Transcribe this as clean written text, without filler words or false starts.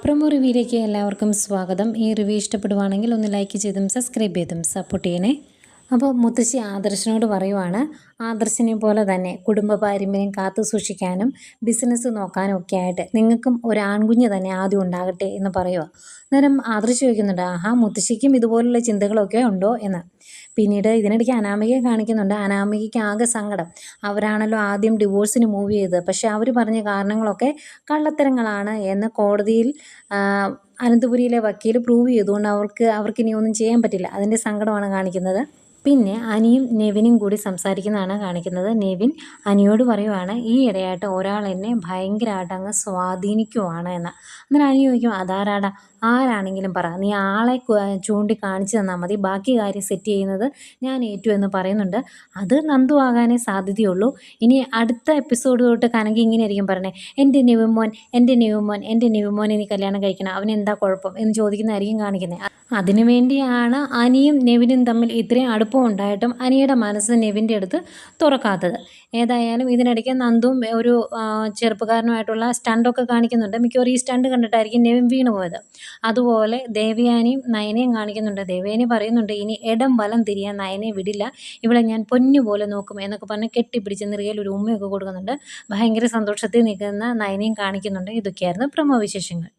Promo റിവ്യൂയിലേക്ക് എല്ലാവർക്കും സ്വാഗതം. ഈ റിവ്യൂ ഇഷ്ടപ്പെടുവാണെങ്കിൽ ഒന്ന് ലൈക്ക് ചെയ്തും സബ്സ്ക്രൈബ് ചെയ്തും സപ്പോർട്ട് ചെയ്യണേ. അപ്പോൾ മുത്തശ്ശി ആദർശിനോട് പറയുവാണ്, ആദർശിനെ പോലെ തന്നെ കുടുംബ പാരമ്പര്യം കാത്തു സൂക്ഷിക്കാനും ബിസിനസ് നോക്കാനും ഒക്കെ ആയിട്ട് നിങ്ങൾക്കും ഒരു ആൺകുഞ്ഞ് തന്നെ ആദ്യം ഉണ്ടാകട്ടെ എന്ന് പറയുക. അന്നേരം ആദർശ് ചോദിക്കുന്നുണ്ട്, ആഹാ മുത്തശ്ശിക്കും ഇതുപോലുള്ള ചിന്തകളൊക്കെ ഉണ്ടോ എന്ന്. പിന്നീട് ഇതിനിടയ്ക്ക് അനാമികയെ കാണിക്കുന്നുണ്ട്. അനാമികയ്ക്ക് ആകെ സങ്കടം. അവരാണല്ലോ ആദ്യം ഡിവോഴ്സിന് മൂവ് ചെയ്തത്, പക്ഷേ അവർ പറഞ്ഞ കാരണങ്ങളൊക്കെ കള്ളത്തരങ്ങളാണ് എന്ന് കോടതിയിൽ അനന്തപുരിയിലെ വക്കീൽ പ്രൂവ് ചെയ്തുകൊണ്ട് അവർക്കിനി ഒന്നും ചെയ്യാൻ പറ്റില്ല. അതിൻ്റെ സങ്കടമാണ് കാണിക്കുന്നത്. പിന്നെ അനിയും നെവിനും കൂടി സംസാരിക്കുന്നതാണ് കാണിക്കുന്നത്. നെവിൻ അനിയോട് പറയുവാണ്, ഈ ഇടയായിട്ട് ഒരാൾ എന്നെ ഭയങ്കരമായിട്ട് അങ്ങ് സ്വാധീനിക്കുവാണ് എന്ന്. അന്നേരം അനി ചോദിക്കും, അതാരാടാ, ആരാണെങ്കിലും പറ, നീ ആളെ ചൂണ്ടി കാണിച്ചു തന്നാൽ മതി, ബാക്കി കാര്യം സെറ്റ് ചെയ്യുന്നത് ഞാൻ ഏറ്റു എന്ന് പറയുന്നുണ്ട്. അത് നന്ദു ആകാനേ സാധ്യതയുള്ളൂ. ഇനി അടുത്ത എപ്പിസോഡ് തൊട്ട് കനകി ഇങ്ങനെ ആയിരിക്കും പറയണേ, എൻ്റെ നെവിമോൻ, എൻ്റെ നെവിമോൻ, എൻ്റെ നെവിമോനെ നീ കല്യാണം കഴിക്കണം, അവനെന്താ കുഴപ്പം എന്ന് ചോദിക്കുന്നതായിരിക്കും കാണിക്കുന്നത്. അതിനുവേണ്ടിയാണ് അനിയും നെവിനും തമ്മിൽ ഇത്രയും അടുപ്പം ഉണ്ടായിട്ടും അനിയുടെ മനസ്സ് നെവിൻ്റെ അടുത്ത് തുറക്കാത്തത്. ഏതായാലും ഇതിനിടയ്ക്ക് നന്ദും ഒരു ചെറുപ്പക്കാരനുമായിട്ടുള്ള സ്റ്റണ്ടൊക്കെ കാണിക്കുന്നുണ്ട്. മിക്കവാറും ഈ സ്റ്റണ്ട് കണ്ടിട്ടായിരിക്കും നെവിൻ വീണ് പോയത്. അതുപോലെ ദേവയാനിയും നയനയും കാണിക്കുന്നുണ്ട്. ദേവയാനി പറയുന്നുണ്ട്, ഇനി ഇടം വലം തിരിയാൻ നയനെ വിടില്ല, ഇവിടെ ഞാൻ പൊന്നുപോലെ നോക്കും എന്നൊക്കെ പറഞ്ഞ് കെട്ടിപ്പിടിച്ച് നിറയിൽ ഒരു ഉമ്മയൊക്കെ കൊടുക്കുന്നുണ്ട്. ഭയങ്കര സന്തോഷത്തിൽ നിൽക്കുന്ന നയനയും കാണിക്കുന്നുണ്ട്. ഇതൊക്കെയായിരുന്നു പ്രമോ വിശേഷങ്ങൾ.